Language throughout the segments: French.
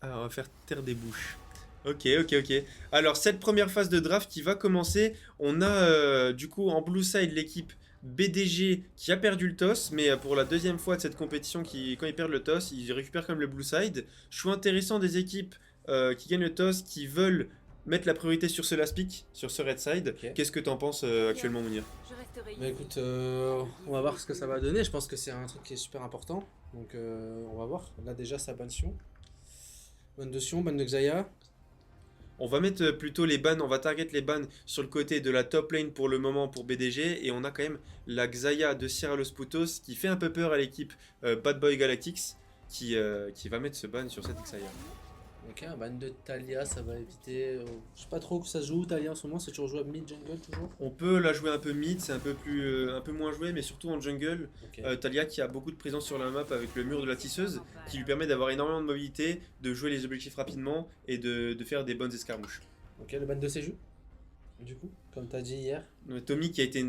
Ah, on va faire taire des bouches. Ok, ok, ok. Alors, cette première phase de draft qui va commencer, on a du coup en blue side l'équipe BDG qui a perdu le toss, mais pour la deuxième fois de cette compétition, quand ils perdent le toss, ils récupèrent comme le blue side. Choix intéressant des équipes qui gagnent le toss, qui veulent mettre la priorité sur ce last pick, sur ce red side. Ok. Qu'est-ce que t'en penses actuellement, Mounir? Bah écoute, on va voir ce que ça va donner. Je pense que c'est un truc qui est super important. Donc on va voir. Là déjà, ça banne Sion. Bonne de Sion, bonne de Xayah. On va mettre plutôt les bans, on va target les bans sur le côté de la top lane pour le moment pour BDG. Et on a quand même la Xayah de Sierra Los Putos qui fait un peu peur à l'équipe Bad Boy Galactics qui va mettre ce ban sur cette Xayah. Ok, un ban de Talia, ça va éviter. Je sais pas trop que ça se joue Talia en ce moment. C'est toujours jouable mid jungle toujours. On peut la jouer un peu mid, c'est un peu moins joué, mais surtout en jungle. Ok. Talia qui a beaucoup de présence sur la map avec le mur de la tisseuse qui lui permet d'avoir énormément de mobilité, de jouer les objectifs rapidement et de faire des bonnes escarmouches. Ok, le ban de Seju. Du coup, comme t'as dit hier. Tommy qui a été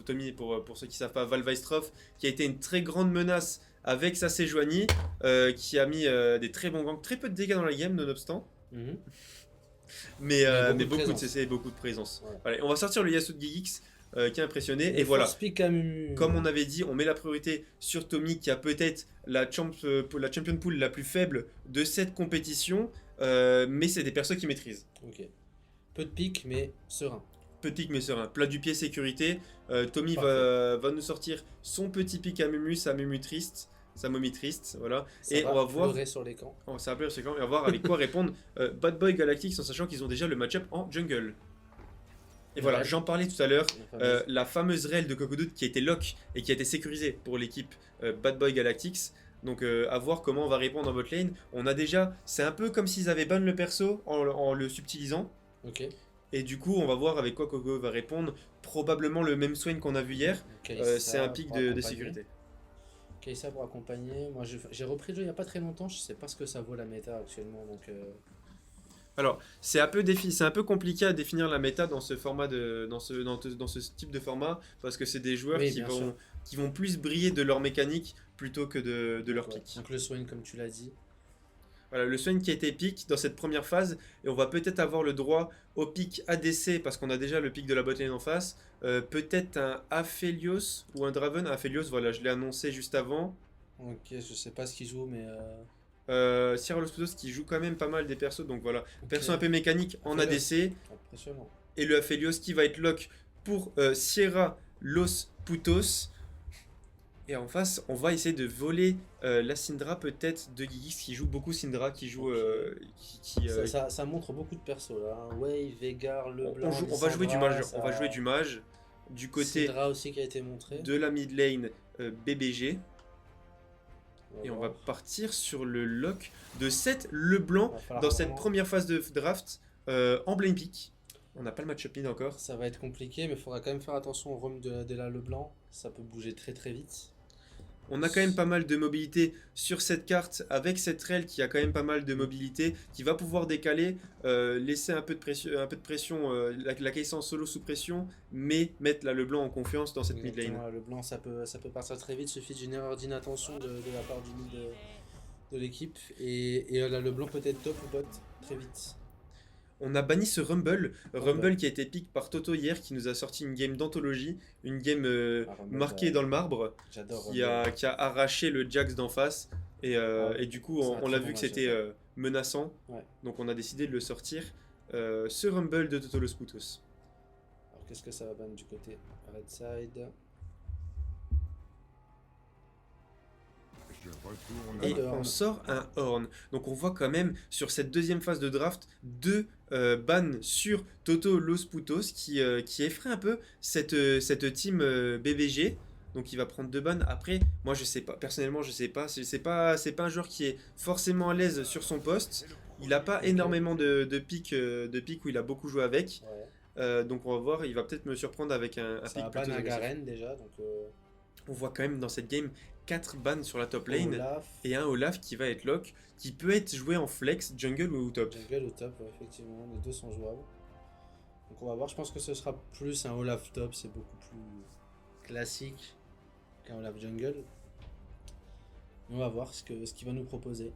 Tommy pour ceux qui savent pas Valveistrov qui a été une très grande menace avec sa Sejuani qui a mis des très bons ganks, très peu de dégâts dans la game nonobstant Mhm. mais Beaucoup de beaucoup de présence. CC et beaucoup de présence. Ouais. Allez, on va sortir le Yasuo de Gigix qui a impressionné et Et voilà. force pick à Mumu. Comme on avait dit, on met la priorité sur Tommy qui a peut-être la champion pool la plus faible de cette compétition, mais c'est des persos qui maîtrisent. Ok. Peu de pick, mais serein. Petit mais serein. Plat du pied sécurité. Tommy Parfait. va nous sortir son petit pic à Mumu, sa Mumu triste, sa momie triste, voilà. Ça Et va on va voir, pleurer sur les camps. on ça va pleurer, c'est quand, et on va voir avec quoi répondre Bad Boy Galactics en sachant qu'ils ont déjà le match-up en jungle. Et voilà, Ouais. j'en parlais tout à l'heure, La fameuse. la fameuse rel de Cocodoot qui a été lock et qui a été sécurisée pour l'équipe Bad Boy Galactics. Donc à voir comment on va répondre en bot lane. On a déjà, c'est un peu comme s'ils avaient ban le perso en le subtilisant. Ok. Et du coup, on va voir avec quoi Coco va répondre. Probablement le même swing qu'on a vu hier. Kai'Sa C'est un pic pour de accompagner. sécurité. Kai'Sa pour accompagner. Moi, j'ai repris le jeu il n'y a pas très longtemps. Je sais pas ce que ça vaut la méta actuellement. Donc, Alors, c'est un peu compliqué à définir la méta dans ce format dans ce type de format parce que c'est des joueurs oui, bien sûr. qui vont plus briller de leur mécanique plutôt que de leur Ouais. pic. Donc, le Swain, comme tu l'as dit. Voilà, le swing qui a été pic dans cette première phase et on va peut-être avoir le droit au pic ADC parce qu'on a déjà le pic de la botlane en face. Peut-être un Aphelios ou un Draven. Aphelios, voilà, je l'ai annoncé juste avant. Ok, je sais pas ce qu'il joue, mais. Cyril Los qui joue quand même pas mal des persos, donc voilà. Ok. Perso un peu mécanique en Aphelios. ADC. Impressionnant. Et le Aphelios qui va être lock pour Sierra Los Putos. Et en face, on va essayer de voler la Syndra peut-être de Gigix qui joue beaucoup Syndra, qui joue... Ok. qui, Ça montre beaucoup de persos là. Hein. Wave, Veigar, Leblanc. on va jouer du Lissandra, mage, on va jouer du mage du côté Syndra aussi qui a été montré. de la mid lane BBG. Et on va voir. partir sur le lock de Seth Leblanc Va falloir dans cette vraiment- première phase de draft en blame pick. On n'a pas le match-up mid encore. Ça va être compliqué, mais il faudra quand même faire attention au roam de la Leblanc. Ça peut bouger très très vite. On a quand même pas mal de mobilité sur cette carte avec cette rail qui a quand même pas mal de mobilité, qui va pouvoir décaler, laisser un peu de pression la Kai'Sa en solo sous pression, mais mettre la Leblanc en confiance dans cette mid lane. Exactement, le blanc ça peut partir très vite, suffit d'une erreur d'inattention de la part du mid de l'équipe. Et là, le blanc peut être top ou bot très vite. On a banni ce Rumble qui a été pick par Toto hier, qui nous a sorti une game d'anthologie, une game Rumble, marquée dans le marbre, J'adore qui a arraché le Jax d'en face. Et du coup, c'est un on l'a très vu bon que match, c'était menaçant. Ouais. Donc on a décidé de le sortir. Ce Rumble de Toto Los Putos. Alors qu'est-ce que ça va ban du côté Red Side? Et Horn. on sort un Horn. Donc on voit quand même sur cette deuxième phase de draft deux bans sur Toto Los Putos qui effraie un peu cette team BVG. Donc il va prendre deux bans. Après, moi je sais pas. Personnellement, je sais pas. C'est pas un joueur qui est forcément à l'aise sur son poste. Il a pas énormément de pics où il a beaucoup joué avec. Ouais. Donc on va voir. Il va peut-être me surprendre avec un Ça pic va ban plutôt un agressif. Garen déjà, donc On voit quand même dans cette game 4 bans sur la top lane. Olaf, Et un Olaf qui va être lock, qui peut être joué en flex, jungle ou top. Jungle au top, ouais, effectivement, les deux sont jouables. Donc on va voir, je pense que ce sera plus un Olaf top, c'est beaucoup plus classique qu'un Olaf jungle. Mais on va voir ce qu'il va nous proposer.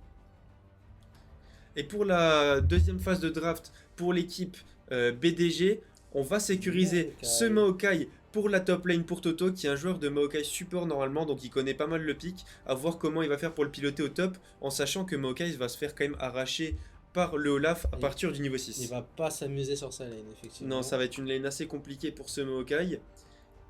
Et pour la deuxième phase de draft, pour l'équipe BDG, on va sécuriser ce Maokai. Maokai pour la top lane pour Toto, qui est un joueur de Maokai support normalement, donc il connaît pas mal le pick, à voir comment il va faire pour le piloter au top, en sachant que Maokai va se faire quand même arracher par le Olaf à Il, partir du niveau il 6. va pas s'amuser sur sa lane, Non, ça effectivement. va être une lane assez compliquée pour ce Maokai.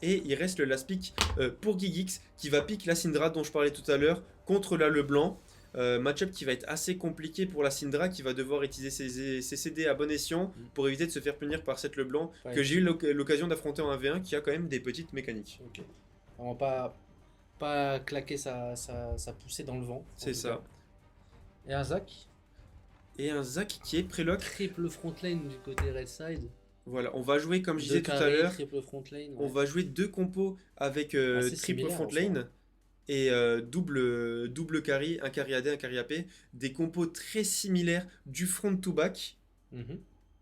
Et il reste le last pick pour Gigix qui va pick la Syndra dont je parlais tout à l'heure contre la Leblanc. Match-up qui va être assez compliqué pour la Syndra qui va devoir utiliser ses CD à bon escient Mm. pour éviter de se faire punir par cette Leblanc Ouais, que j'ai eu l'occasion d'affronter en 1v1 qui a quand même des petites mécaniques. ok. Vraiment pas claquer sa poussée dans le vent, en C'est tout cas. ça. Et un Zac, Et un Zac qui est prélock. triple front lane du côté red side. Voilà, on va jouer comme je Deux disais tout à carrés, l'heure, triple front lane. on Ouais. va jouer deux compos avec Assez triple similaire front en soi. lane et double carry, un carry AD, un carry AP, des compos très similaires du front to back. Mhm.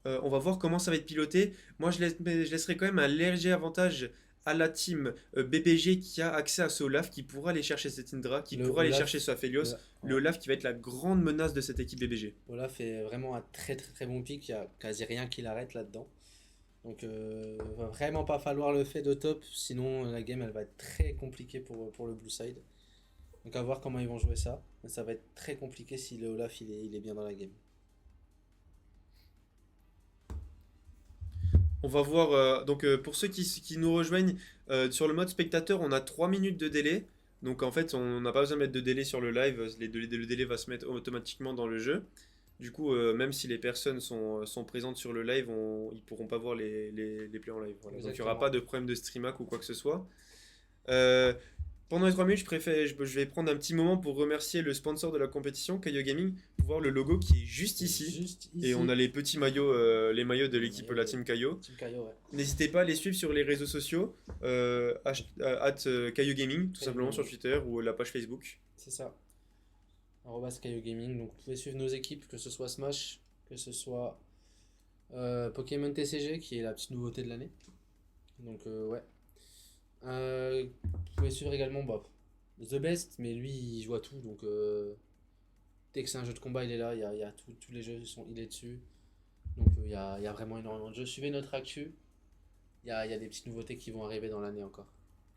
On va voir comment ça va être piloté. Moi, je laisserai quand même un léger avantage à la team BPG qui a accès à ce Olaf, qui pourra aller chercher cette Indra, qui Le pourra aller Olaf, chercher ce Aphelios. Le ouais. Olaf qui va être la grande menace de cette équipe BBG. Olaf est vraiment un très très très bon pick, il y a quasi rien qui l'arrête là-dedans. Donc va vraiment pas falloir le fait de top, sinon la game elle va être très compliquée pour le blue side. Donc à voir comment ils vont jouer ça. Mais ça va être très compliqué si le Olaf il est bien dans la game. On va voir, donc pour ceux qui nous rejoignent, sur le mode spectateur, on a 3 minutes de délai. Donc en fait, on n'a pas besoin de mettre de délai sur le live, le délai va se mettre automatiquement dans le jeu. Du coup, même si les personnes sont présentes sur le live, ils pourront pas voir les plays en live. Voilà. Donc il n'y aura Exactement. pas de problème de streamac ou quoi que ce soit. Euh, Pendant les 3 minutes, je vais prendre un petit moment pour remercier le sponsor de la compétition, Kayo Gaming, pour voir le logo qui est juste ici. Juste Et ici. on a les petits maillots, les maillots de Les l'équipe maillots La de- Team Kayo. Team Kaio, ouais. N'hésitez pas à les suivre sur les réseaux sociaux, Kayo Gaming, tout Kaio simplement sur Gaming. Twitter ou la page Facebook. C'est ça. Arrobas Kaio Gaming. Donc vous pouvez suivre nos équipes, que ce soit Smash, que ce soit Pokémon TCG, qui est la petite nouveauté de l'année. Donc ouais. Vous pouvez suivre également The Best, mais lui il joue à tout, donc dès que c'est un jeu de combat il est là, il y a tous les jeux, il est dessus. Donc il y a vraiment énormément de jeux. Suivez notre actu, il y a des petites nouveautés qui vont arriver dans l'année encore.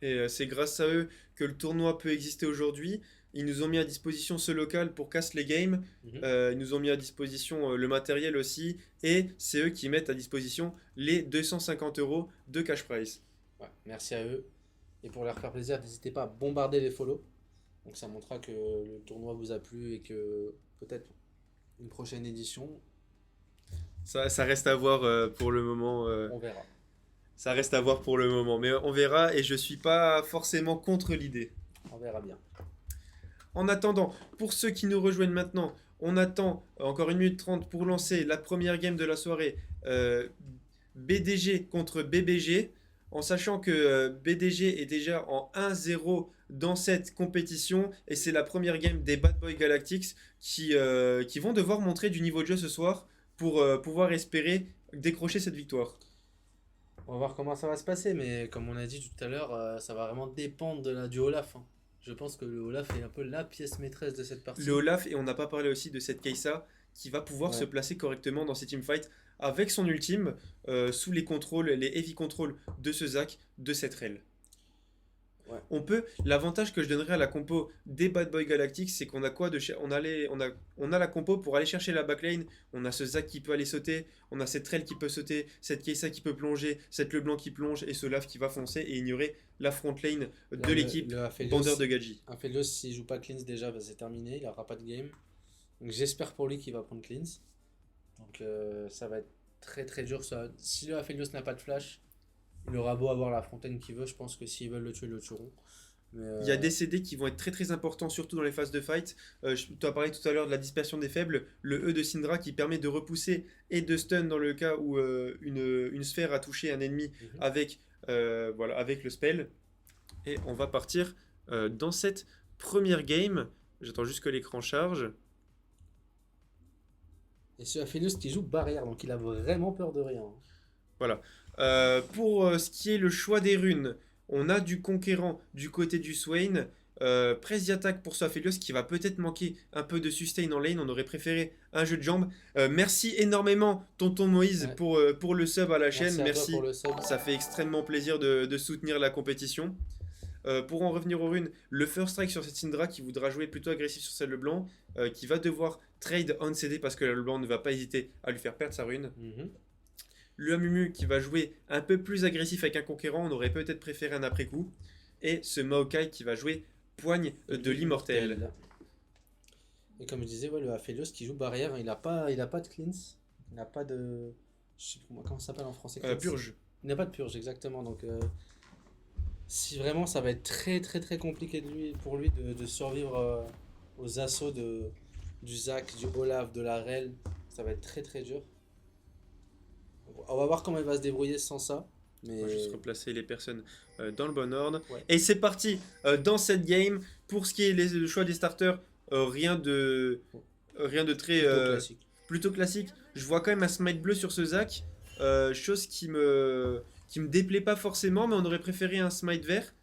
Et c'est grâce à eux que le tournoi peut exister aujourd'hui. Ils nous ont mis à disposition ce local pour Casse les Games. Mhm. Ils nous ont mis à disposition le matériel aussi. Et c'est eux qui mettent à disposition les 250 € de cash prize. Ouais, merci à eux. Et pour leur faire plaisir, n'hésitez pas à bombarder les follow. Donc ça montrera que le tournoi vous a plu et que peut-être une prochaine édition, Ça reste à voir pour le moment. on verra. Ça reste à voir pour le moment. Mais on verra et je suis pas forcément contre l'idée. On verra bien. En attendant, pour ceux qui nous rejoignent maintenant, on attend encore 1 minute 30 pour lancer la première game de la soirée. BDG contre BBG. En sachant que BDG est déjà en 1-0 dans cette compétition. Et c'est la première game des Bad Boy Galactics qui vont devoir montrer du niveau de jeu ce soir pour pouvoir espérer décrocher cette victoire. On va voir comment ça va se passer, mais comme on a dit tout à l'heure, ça va vraiment dépendre du Olaf, hein. Je pense que le Olaf est un peu la pièce maîtresse de cette partie. Le Olaf, et on n'a pas parlé aussi de cette Keisa qui va pouvoir se Ouais. placer correctement dans ces teamfights avec son ultime sous les contrôles, les heavy contrôls de ce Zac, de cette rel. Ouais. L'avantage que je donnerais à la compo des Bad Boy Galactics, c'est qu'on a quoi on a la compo pour aller chercher la backlane. On a ce Zac qui peut aller sauter, on a cette Rel qui peut sauter, cette Keisa qui peut plonger, cette Leblanc qui plonge et ce Lave qui va foncer et ignorer la front lane Là, de l'équipe le Aphelios, Bandeur de Gadji. Aphelios, s'il joue pas cleanse déjà, c'est terminé, il n'aura pas de game. Donc j'espère pour lui qu'il va prendre cleanse. Donc ça va être très très dur. Si le Aphelios n'a pas de flash, il aura beau avoir la fontaine qu'il veut, je pense que s'ils veulent le tuer, ils le tueront. Mais, Il y a des CD qui vont être très très importants, surtout dans les phases de fight. Tu as parlé tout à l'heure de la dispersion des faibles, le E de Syndra qui permet de repousser et de stun dans le cas où une sphère a touché un ennemi Mhm. avec, voilà, avec le spell. Et on va partir dans cette première game. J'attends juste que l'écran charge. Et ce Aphelios qui joue barrière, donc il a vraiment peur de rien, hein. Voilà. Pour ce qui est le choix des runes, on a du conquérant du côté du Swain presse d'attaque pour Aphelios qui va peut-être manquer un peu de sustain en lane. On aurait préféré un jeu de jambes. Merci énormément, tonton Moïse, Ouais. pour le sub à la chaîne. Merci à toi Merci. pour le sub. Ça fait extrêmement plaisir de soutenir la compétition. Pour en revenir aux runes, le first strike sur cette Syndra qui voudra jouer plutôt agressif sur celle blanc, qui va devoir trade on CD parce que le blanc ne va pas hésiter à lui faire perdre sa rune. Mhm. Le Amumu qui va jouer un peu plus agressif avec un conquérant, on aurait peut-être préféré un après-coup. Et ce Maokai qui va jouer poigne de l'immortel. Et comme je disais, ouais, le Aphelios qui joue barrière, il a pas de cleanse, il n'a pas de. Je sais plus comment ça s'appelle en français. Cleanse. Purge. Il n'a pas de purge, exactement. Donc, si vraiment ça va être très très très compliqué pour lui de survivre aux assauts du Zac, du Olaf, de la Rel, ça va être très très dur. On va voir comment il va se débrouiller sans ça. Mais... On va juste replacer les personnes dans le bon ordre. Ouais. Et c'est parti dans cette game. Pour ce qui est le choix des starters, rien de très plutôt classique. Je vois quand même un smite bleu sur ce Zac, chose qui me déplaît pas forcément, mais on aurait préféré un smite vert.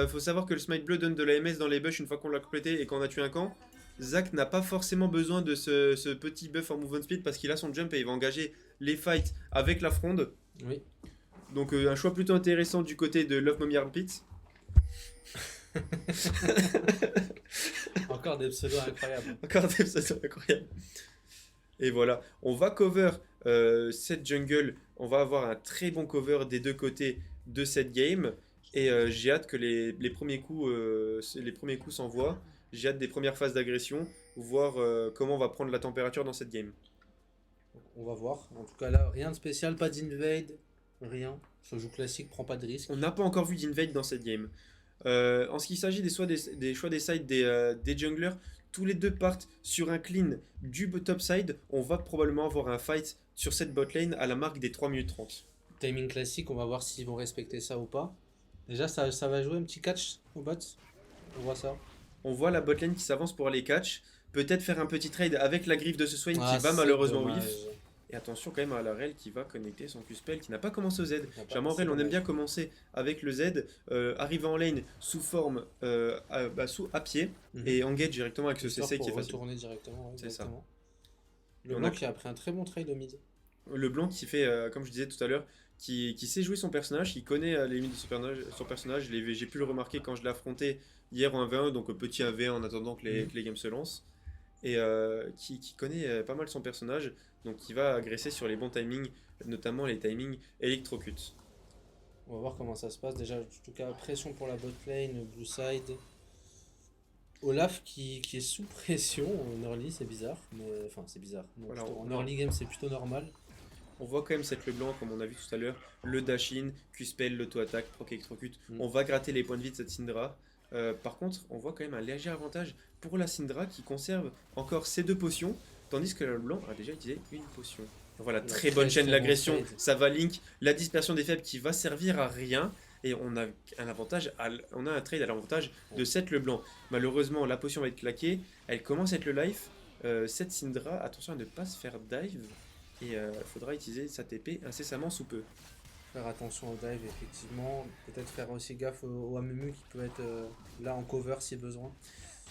Faut savoir que le smite bleu donne de la MS dans les bush une fois qu'on l'a complété et qu'on a tué un camp. Zac n'a pas forcément besoin de ce petit buff en movement speed parce qu'il a son jump et il va engager les fights avec la fronde. Oui. Donc un choix plutôt intéressant du côté de Love Mommy Armpit. Encore des pseudos incroyables. Encore des pseudos incroyables. Et voilà, on va cover cette jungle. On va avoir un très bon cover des deux côtés de cette game. Et j'ai hâte que les premiers coups s'envoient. J'ai hâte des premières phases d'agression. Voir comment on va prendre la température dans cette game. On va voir. En tout cas là, rien de spécial, pas d'invade, rien. Ce jeu classique prend pas de risque. On n'a pas encore vu d'invade dans cette game. En ce qui s'agit des choix des sides des junglers, tous les deux partent sur un clean du top side. On va probablement avoir un fight sur cette bot lane à la marque des 3 minutes 30. Timing classique, on va voir s'ils vont respecter ça ou pas. Déjà, ça va jouer un petit catch au bot. On voit ça. On voit la bot lane qui s'avance pour aller catch. Peut-être faire un petit trade avec la griffe de ce Swain Ah, qui va c'est malheureusement dommage. whiff. Et attention quand même à la Rel qui va connecter son Q-spell qui n'a pas commencé au Z. Il a pas Généralement passé Rel on aime dommage. bien commencer avec le Z, arriver en lane sous forme à pied Mhm. et engage directement avec ce Histoire CC qui pour est facile. retourner directement. Ouais, C'est ça. exactement. Le On blanc a- qui a pris un très bon trade au mid. Le blanc qui fait, comme je disais tout à l'heure, qui sait jouer son personnage, qui connaît les limites de son personnage. J'ai pu le remarquer quand je l'ai affronté hier en 1v1, donc petit 1v1 en attendant que les games se lancent. Et qui connaît pas mal son personnage, donc qui va agresser sur les bons timings, notamment les timings électrocutes. On va voir comment ça se passe. Déjà, en tout cas, pression pour la bot lane, blue side. Olaf qui est sous pression en early, c'est bizarre. Mais enfin, c'est bizarre. Non, Voilà, plutôt, on- en early game, c'est plutôt normal. On voit quand même cette le blanc, comme on a vu tout à l'heure, le dash-in, Q-spell, l'auto-attaque, proc électrocute. Mm. On va gratter les points de vie de cette Syndra. Par contre, on voit quand même un léger avantage pour la Syndra qui conserve encore ses 2 potions, tandis que le blanc a déjà utilisé une potion. Voilà, Il a très bonne très, chaîne très l'agression, bon trade. ça va link la dispersion des faibles qui va servir à rien. Et on a un avantage, on a un trade à l'avantage de cette le blanc. Malheureusement, la potion va être claquée, elle commence à être le life. Cette Syndra, attention à ne pas se faire dive. Et il faudra utiliser sa TP incessamment sous peu. Faire attention au dive, effectivement. Peut-être faire aussi gaffe au Amumu qui peut être là en cover si besoin.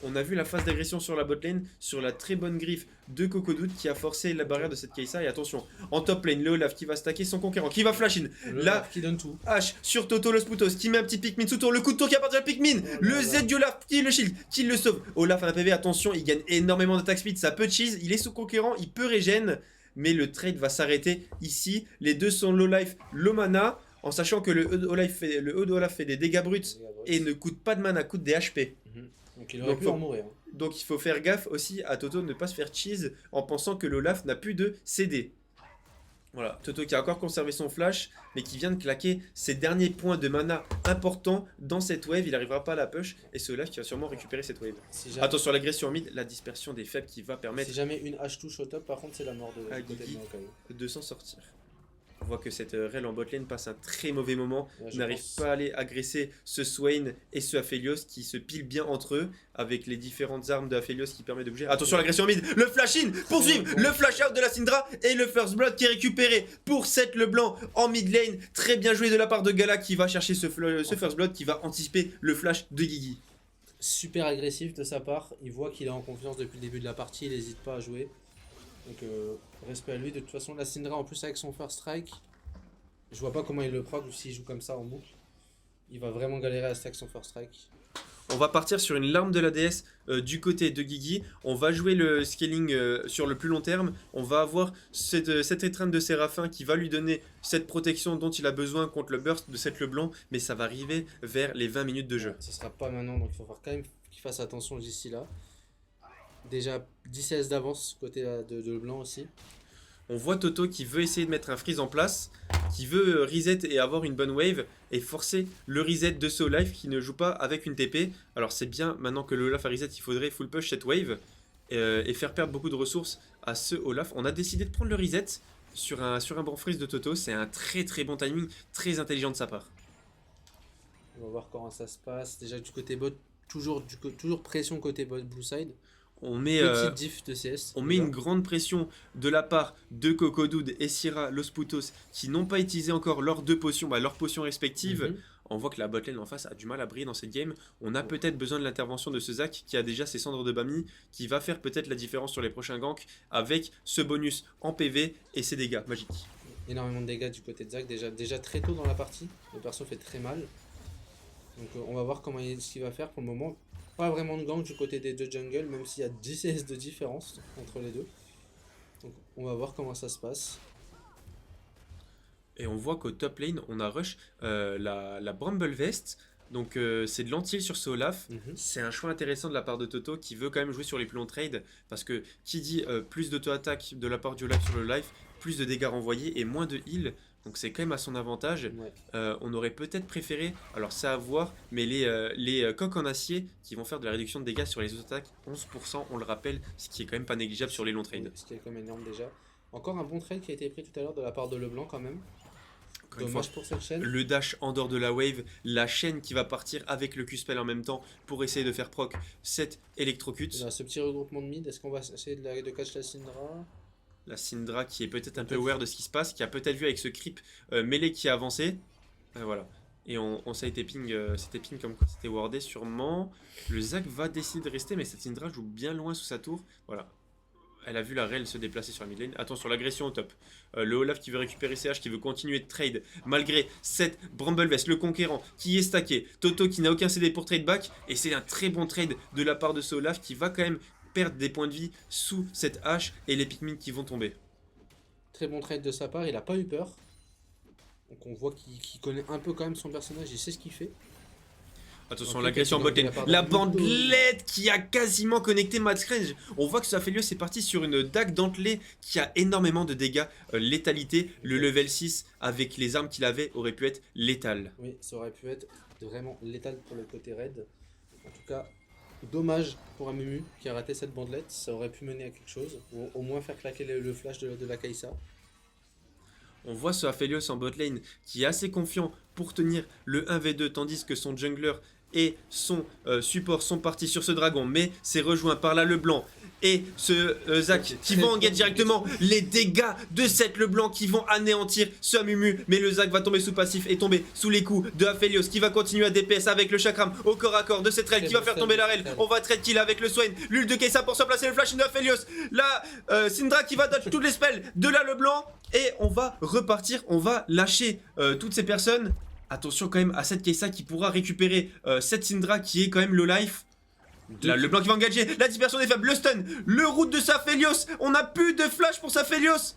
On a vu la phase d'agression sur la bot lane, sur la très bonne griffe de Cocodout qui a forcé la barrière de cette Kai'Sa. Et attention, en top lane, le Olaf qui va stacker son conquérant, qui va flash in. Le Là, Olaf qui donne tout. H sur Toto le Sputos qui met un petit Pikmin sous tour, le coup de tour qui appartient à Pikmin, Oh le là Z là. du Olaf qui le shield, qui le sauve. Olaf a un PV, attention, il gagne énormément d'attaque speed, ça peut cheese, il est sous conquérant, il peut régène, mais le trade va s'arrêter ici. Les deux sont low life, low mana, en sachant que le E de Olaf fait des dégâts bruts et ne coûte pas de mana, coûte des HP. Mhm. Donc il aurait Donc, pu faut- en mourir. Donc il faut faire gaffe aussi à Toto de ne pas se faire cheese en pensant que l'Olaf n'a plus de CD. Voilà, Toto qui a encore conservé son flash, mais qui vient de claquer ses derniers points de mana importants dans cette wave. Il n'arrivera pas à la push, et c'est Olaf qui va sûrement récupérer cette wave. Si jamais, Attention à l'agression en mid, la dispersion des faibles qui va permettre si jamais une H touche au top, par contre, c'est la mort Ah, du côté de Guigui. Maokai. de s'en sortir. On voit que cette Rel en botlane passe un très mauvais moment, Là, je n'arrive pense- pas à aller agresser ce Swain et ce Aphelios qui se pilent bien entre eux avec les différentes armes de Aphelios qui permettent de bouger. Attention à l'agression en mid, le flash in, poursuivre, Bon. le flash out de la Syndra et le first blood qui est récupéré pour Seth Leblanc en mid lane. Très bien joué de la part de Gala qui va chercher ce first blood qui va anticiper le flash de Guigui. super agressif de sa part. Il voit qu'il est en confiance depuis le début de la partie, il n'hésite pas à jouer. Donc respect à lui. De toute façon, la Syndra en plus avec son first strike, je vois pas comment il le proc ou s'il joue comme ça en boucle. Il va vraiment galérer à stack son first strike. On va partir sur une larme de la déesse du côté de Guigui. On va jouer le scaling sur le plus long terme. On va avoir cette étreinte de Séraphin qui va lui donner cette protection dont il a besoin contre le burst de cette Leblanc. Mais ça va arriver vers les 20 minutes de jeu. Ce sera pas maintenant, donc il faut faire quand même qu'il fasse attention d'ici là. Déjà 10 CS d'avance côté de Leblanc aussi. On voit Toto qui veut essayer de mettre un freeze en place, qui veut reset et avoir une bonne wave, et forcer le reset de ce Olaf qui ne joue pas avec une TP. Alors c'est bien, maintenant que le Olaf a reset, il faudrait full push cette wave, et faire perdre beaucoup de ressources à ce Olaf. On a décidé de prendre le reset sur un bon freeze de Toto, c'est un très très bon timing, très intelligent de sa part. On va voir comment ça se passe. Déjà du côté bot, toujours pression côté bot blue side. On met, Petite diff de CS. on met une grande pression de la part de Cocodoud et Syrah Los Putos qui n'ont pas utilisé encore leurs deux potions, leurs potions respectives. On voit que la botlane en face a du mal à briller dans cette game. On a peut-être besoin de l'intervention de ce Zac qui a déjà ses cendres de Bami, qui va faire peut-être la différence sur les prochains ganks avec ce bonus en PV et ses dégâts magiques. Énormément de dégâts du côté de Zac, déjà très tôt dans la partie. Le perso fait très mal. Donc on va voir ce qu'il va faire pour le moment. Pas vraiment de gank du côté des deux jungles, même s'il y a 10 CS de différence entre les deux. Donc on va voir comment ça se passe. Et on voit qu'au top lane, on a rush la Bramble Vest. Donc c'est de l'anti sur ce Olaf. C'est un choix intéressant de la part de Toto qui veut quand même jouer sur les plus longs trades. Parce que qui dit plus d'auto-attaque de la part du Olaf sur le life, plus de dégâts renvoyés et moins de heal. Donc c'est quand même à son avantage. Ouais. On aurait peut-être préféré, alors c'est à voir, mais les coques en acier qui vont faire de la réduction de dégâts sur les auto-attaques, 11%, on le rappelle, ce qui est quand même pas négligeable sur les longs trades. Ce qui est quand même énorme déjà. Encore un bon trade qui a été pris tout à l'heure de la part de Leblanc quand même. Encore une Dommage fois, pour cette chaîne. le dash en dehors de la wave, la chaîne qui va partir avec le Q-spell en même temps pour essayer de faire proc cette électrocute. Là, ce petit regroupement de mid, est-ce qu'on va essayer de catch la Syndra? La Syndra qui est peut-être un peu aware de ce qui se passe, qui a peut-être vu avec ce creep mêlé qui a avancé. Voilà. Et on s'est été ping, c'était ping comme quoi c'était wardé sûrement. Le Zac va décider de rester, mais cette Syndra joue bien loin sous sa tour. Voilà. Elle a vu la Rel se déplacer sur la mid lane. Attention, l'agression au top. Le Olaf qui veut récupérer CH, qui veut continuer de trade malgré cette Bramble Vest, le conquérant qui est stacké. Toto qui n'a aucun CD pour trade back. Et c'est un très bon trade de la part de ce Olaf qui va quand même perdre des points de vie sous cette hache et les Pikmin qui vont tomber. Très bon trade de sa part, il a pas eu peur. Donc on voit qu'il connaît un peu quand même son personnage, il sait ce qu'il fait. Attention, Ok, l'agression en botlane. La bandelette qui a quasiment connecté Madskrange. On voit que Safelios est parti sur une dague dentelée qui a énormément de dégâts. Létalité, le level 6 avec les armes qu'il avait aurait pu être létal. Oui, ça aurait pu être vraiment létal pour le côté raid. En tout cas, dommage pour Amumu qui a raté cette bandelette. Ça aurait pu mener à quelque chose. Ou au moins faire claquer le flash de la Kai'Sa. On voit ce Aphelios en botlane qui est assez confiant pour tenir le 1v2 tandis que son jungler et son support sont partis sur ce dragon, mais c'est rejoint par la Leblanc et ce Zac qui vont engage directement les dégâts de cette Leblanc qui vont anéantir ce Amumu, mais le Zac va tomber sous passif et tomber sous les coups de Aphelios qui va continuer à DPS avec le chakram au corps à corps de cette Rel qui va faire tomber la Rel. On va trade kill avec le Swain, l'ulti de Kai'Sa pour se placer le flash de Aphelios, la Syndra qui va dodge toutes les spells de la Leblanc et on va repartir, on va lâcher toutes ces personnes. Attention quand même à cette Kai'Sa qui pourra récupérer cette Syndra qui est quand même low life. Là, le blanc qui va engager, la dispersion des faibles, le stun, le route de Safelios. On n'a plus de flash pour Safelios.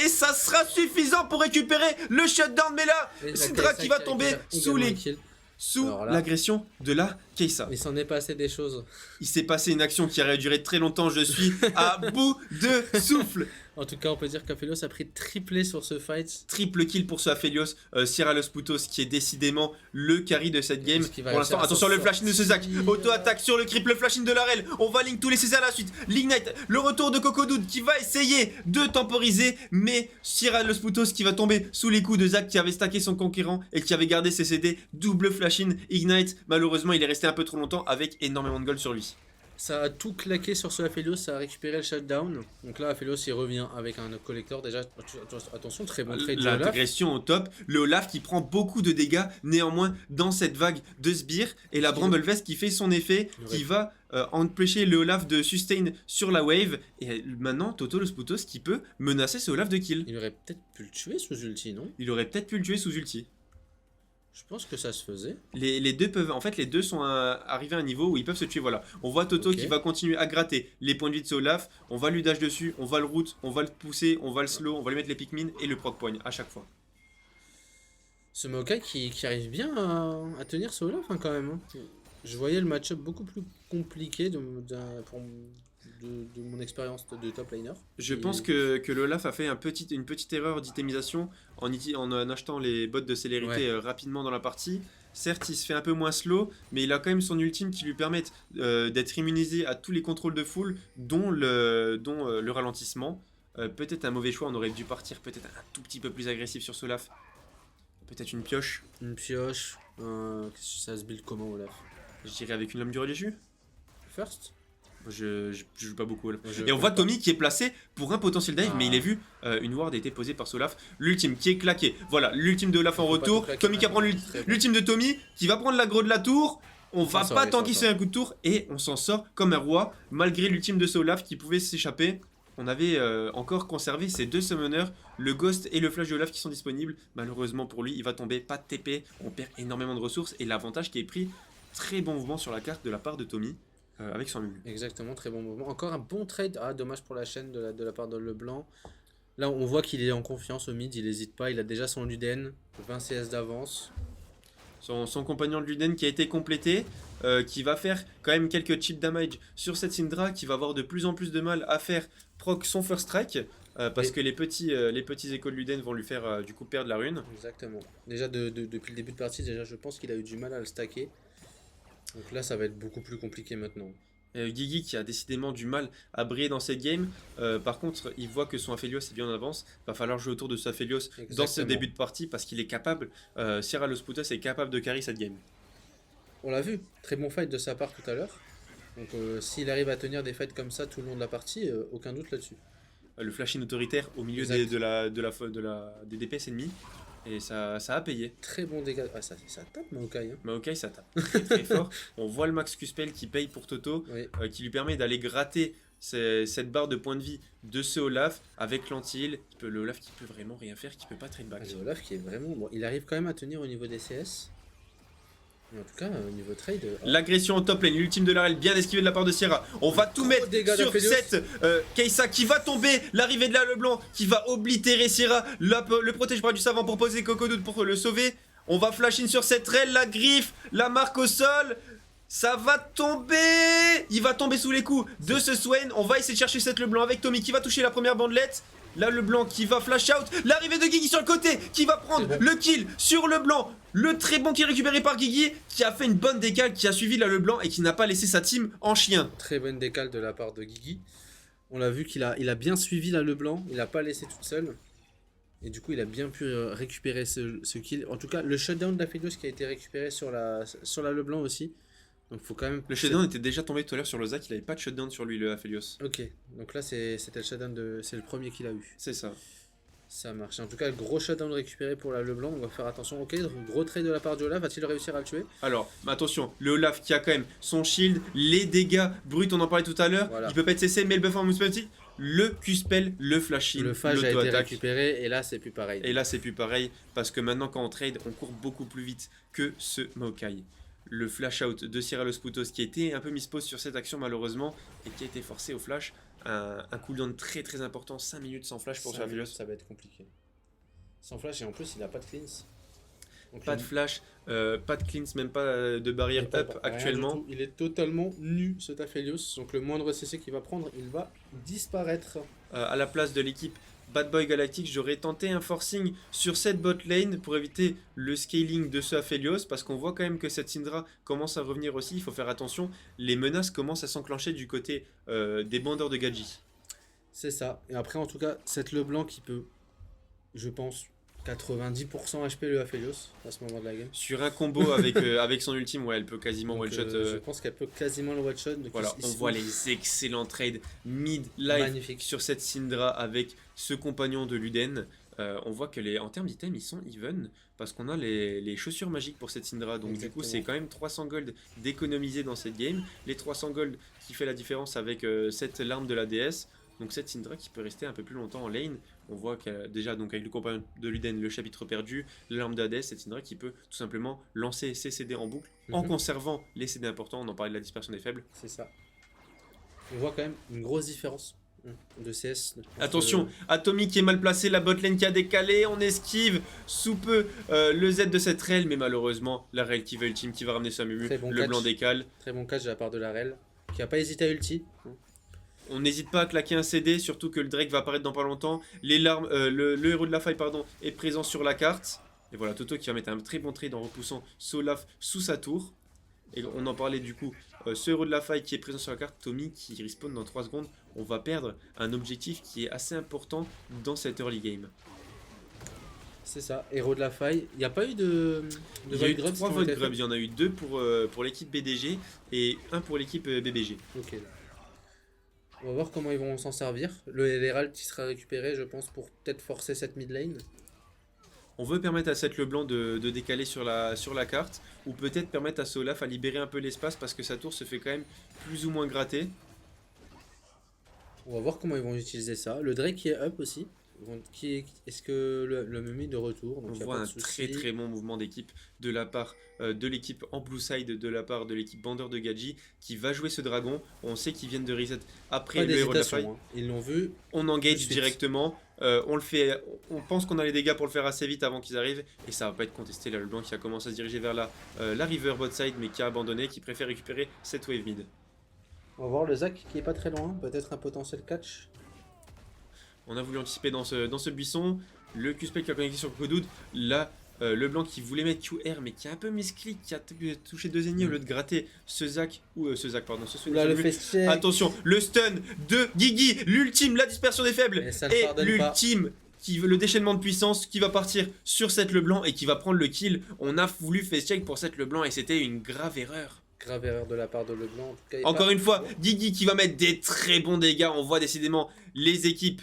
Et ça sera suffisant pour récupérer le shutdown. Mais là, Syndra qui va tomber sous l'agression de la Kai'Sa. Il s'en est passé des choses. Il s'est passé une action qui aurait duré très longtemps. Je suis à bout de souffle. En tout cas, on peut dire qu'Aphelios a pris triplé sur ce fight. Triple kill pour ce Aphelios, Syrah Los Putos qui est décidément le carry de cette game. Pour l'instant, attention le flash-in de ce Zac. Auto-attaque sur le creep, le flash-in de la Rel. On va link tous les CC à la suite. L'ignite, le retour de Cocodoud qui va essayer de temporiser. Mais Syrah Los Putos qui va tomber sous les coups de Zac qui avait stacké son conquérant et qui avait gardé ses CD. Double flash-in, ignite. Malheureusement, il est resté un peu trop longtemps avec énormément de gold sur lui. Ça a tout claqué sur ce Aphelios, ça a récupéré le shutdown. Donc là, Aphelios il revient avec un collector. Déjà, attention, très bon trade de Olaf. L'intégration au top, le Olaf qui prend beaucoup de dégâts néanmoins dans cette vague de sbires et la Bramblevest qui fait son effet, qui va empêcher le Olaf de sustain sur la wave et maintenant Toto le Sputos qui peut menacer ce Olaf de kill. Il aurait peut-être pu le tuer sous ulti, non? Il aurait peut-être pu le tuer sous ulti. Je pense que ça se faisait. Les deux peuvent, en fait, les deux sont arrivés à un niveau où ils peuvent se tuer. Voilà, on voit Toto qui va continuer à gratter les points de vie de ce Olaf. On va lui dash dessus, on va le route, on va le pousser, on va le slow, on va lui mettre les Pikmin et le proc point à chaque fois. Ce Maokai qui arrive bien à tenir ce Olaf hein, quand même. Hein. Je voyais le match-up beaucoup plus compliqué de mon expérience de top laner. Je pense que le Olaf a fait une petite erreur d'itemisation en achetant les bots de célérité rapidement dans la partie. Certes, il se fait un peu moins slow, mais il a quand même son ultime qui lui permet d'être immunisé à tous les contrôles de full, dont le ralentissement. Peut-être un mauvais choix, on aurait dû partir peut-être un tout petit peu plus agressif sur ce Olaf. Peut-être une pioche. Une pioche. Ça se build comment Olaf? Je dirais avec une lame du redéchu. First. Je joue pas beaucoup. Et on voit Tommy qui est placé pour un potentiel dive, mais il est vu. Une ward a été posée par Solaf. L'ultime qui est claqué. Voilà, l'ultime de Olaf en retour. Tommy qui va prendre l'ultime de Tommy, qui va prendre l'aggro de la tour. On va pas tanker sur un coup de tour et on s'en sort comme un roi, malgré l'ultime de Solaf qui pouvait s'échapper. On avait encore conservé ces deux summoners, le Ghost et le Flash de Olaf qui sont disponibles. Malheureusement pour lui, il va tomber, pas de TP, on perd énormément de ressources et l'avantage qui est pris, très bon mouvement sur la carte de la part de Tommy. Avec son Lulu. Exactement, très bon mouvement. Encore un bon trade. Ah, dommage pour la chaîne de la part de Leblanc. Là, on voit qu'il est en confiance au mid, il n'hésite pas. Il a déjà son Luden, 20 CS d'avance. Son compagnon de Luden qui a été complété, qui va faire quand même quelques chip damage sur cette Syndra, qui va avoir de plus en plus de mal à faire proc son first strike. Parce que les petits échos de Luden vont lui faire du coup perdre la rune. Exactement. Déjà depuis le début de partie, déjà, je pense qu'il a eu du mal à le stacker. Donc là, ça va être beaucoup plus compliqué maintenant. Guigui qui a décidément du mal à briller dans cette game. Par contre, il voit que son Aphelios est bien en avance. Va falloir jouer autour de ce Aphelios dans ce début de partie parce qu'il est capable. Sierra Los Putos est capable de carry cette game. On l'a vu, très bon fight de sa part tout à l'heure. Donc s'il arrive à tenir des fights comme ça tout le long de la partie, aucun doute là-dessus. Le flash-in autoritaire au milieu des DPS ennemis. Et ça a payé. Très bon dégât. Ah, ça tape Maokai. Hein. Maokai, ça tape très, très fort. On voit le max Q-spell qui paye pour Toto, qui lui permet d'aller gratter cette barre de points de vie de ce Olaf avec l'anti-heal. Le Olaf qui peut vraiment rien faire, qui peut pas trade back. Le Olaf qui est vraiment. Bon, il arrive quand même à tenir au niveau des CS. Mais en tout cas, au niveau trade. L'agression en top lane, l'ultime de l'Arel, bien esquivé de la part de Sierra. On va tout mettre sur cette Kai'Sa qui va tomber. L'arrivée de la Leblanc qui va oblitérer Sierra. Le protège bras du savant pour poser Cocodout pour le sauver. On va flash in sur cette rail, la griffe, la marque au sol. Ça va tomber. Il va tomber sous les coups de ce Swain. On va essayer de chercher cette Leblanc avec Tommy qui va toucher la première bandelette. Là le blanc qui va flash out. L'arrivée de Guigui sur le côté qui va prendre le kill sur le blanc. Le très bon kill récupéré par Guigui qui a fait une bonne décale, qui a suivi là le blanc et qui n'a pas laissé sa team en chien. Très bonne décale de la part de Guigui. On l'a vu qu'il a bien suivi là le blanc. Il n'a pas laissé toute seule. Et du coup il a bien pu récupérer ce kill. En tout cas le shutdown de la Felios qui a été récupéré sur la Leblanc aussi. Donc faut quand même... Le shutdown était déjà tombé tout à l'heure sur Lozak, il avait pas de shutdown sur lui le Aphelios. Ok, donc là c'était le shutdown c'est le premier qu'il a eu. C'est ça. Ça marche. En tout cas, le gros shutdown récupéré pour la Leblanc, on va faire attention. Ok, gros trade de la part du Olaf, va-t-il réussir à le tuer? Alors, attention, le Olaf qui a quand même son shield, les dégâts bruts, on en parlait tout à l'heure, voilà. Il peut pas être cessé, mais le buff en multi, le Q-spell, le flash in, le phage a été récupéré, et là c'est plus pareil. Et là c'est plus pareil, parce que maintenant quand on trade, on court beaucoup plus vite que ce Maokai. Le flash out de Sierra Los Putos qui était un peu mispose sur cette action malheureusement et qui a été forcé au flash. Un cooldown très très important, 5 minutes sans flash pour Aphelios. Ça va être compliqué. Sans flash et en plus il a pas de cleanse. Donc pas de flash, pas de cleanse, même pas de barrière up actuellement. Il est totalement nu cet Aphelios, donc le moindre CC qu'il va prendre, il va disparaître. À la place de l'équipe Bad Boy Galactic, j'aurais tenté un forcing sur cette bot lane pour éviter le scaling de ce Aphelios parce qu'on voit quand même que cette Syndra commence à revenir aussi, il faut faire attention, les menaces commencent à s'enclencher du côté des bandeurs de Gadji. C'est ça, et après en tout cas, cette Leblanc qui peut, je pense, 90% HP le Aphelios à ce moment de la game. Sur un combo avec son ultime, ouais, elle peut quasiment Donc, one-shot. je pense qu'elle peut quasiment le one-shot. Donc Voilà, on voit les excellents trades mid-life magnifiques. sur cette Syndra avec ce compagnon de Luden. On voit que en termes d'items, ils sont even parce qu'on a les chaussures magiques pour cette Syndra. Donc du coup, Exactement. c'est quand même 300 gold d'économiser dans cette game. Les 300 gold qui fait la différence avec cette larme de la déesse. Donc cette Syndra qui peut rester un peu plus longtemps en lane. On voit que déjà donc avec le compagnon de Luden, le chapitre perdu, l'arme de la déesse, cette Syndra qui peut tout simplement lancer ses CD en boucle en conservant les CD importants. On en parlait de la dispersion des faibles. C'est ça. On voit quand même une grosse différence de CS. Attention, Atomy qui est mal placé, la botlane qui a décalé, on esquive sous peu le Z de cette rail, mais malheureusement la rail qui va ultime, qui va ramener sa Mumu, Bon le catch. blanc décale. Très bon catch de la part de la Rel, qui a pas hésité à ulti. On n'hésite pas à claquer un CD, surtout que le Drake va apparaître dans pas longtemps. Les larmes, le héros de la faille pardon, est présent sur la carte. Et voilà, Toto qui va mettre un très bon trade en repoussant Solaf sous sa tour. Et on en parlait du coup, ce héros de la faille qui est présent sur la carte, Tommy qui respawn dans 3 secondes. On va perdre un objectif qui est assez important dans cette early game. C'est ça, héros de la faille. Il n'y a pas eu de Il y a eu Void Grubs 3 qui ont Void été Grubs, faits. il y en a eu 2 pour l'équipe BDG et 1 pour l'équipe BBG. Ok. On va voir comment ils vont s'en servir. Le Herald qui sera récupéré, je pense, pour peut-être forcer cette mid lane. On veut permettre à Seth Leblanc de décaler sur la carte, ou peut-être permettre à Solaf à libérer un peu l'espace parce que sa tour se fait quand même plus ou moins gratter. On va voir comment ils vont utiliser ça. Le Drake qui est up aussi. Est-ce que le Mummy de retour? Donc On y a voit pas un de souci. très très bon mouvement d'équipe de la part de l'équipe en blue side, de la part de l'équipe Bandeur de Gadji qui va jouer ce dragon. On sait qu'ils viennent de reset après Pas le héros de la d'hésitation. faille. Ils l'ont vu. On Tout de engage suite. directement, on le fait, on pense qu'on a les dégâts pour le faire assez vite avant qu'ils arrivent et ça va pas être contesté. Là, le blanc qui a commencé à se diriger vers la river bot side mais qui a abandonné, qui préfère récupérer cette wave mid. On va voir le Zac qui est pas très loin. Peut-être un potentiel catch. On a voulu anticiper dans ce buisson, le Q-Spec qui a connecté sur Codoud, là le blanc qui voulait mettre QR mais qui a un peu misclick, qui a touché 2 ennemis au lieu de gratter ce Zac, ou ce Zac pardon, ce Swain Là, qui a le voulu. face check. Attention, le stun de Gigi, l'ultime, la dispersion des faibles, Et ça le et pardonne pas. l'ultime, le déchaînement de puissance qui va partir sur Seth Leblanc et qui va prendre le kill. On a voulu face check pour Seth Leblanc et c'était une grave erreur. Grave erreur de la part de Leblanc. En tout cas, il est Encore pas- une fois, Gigi qui va mettre des très bons dégâts. On voit décidément les équipes,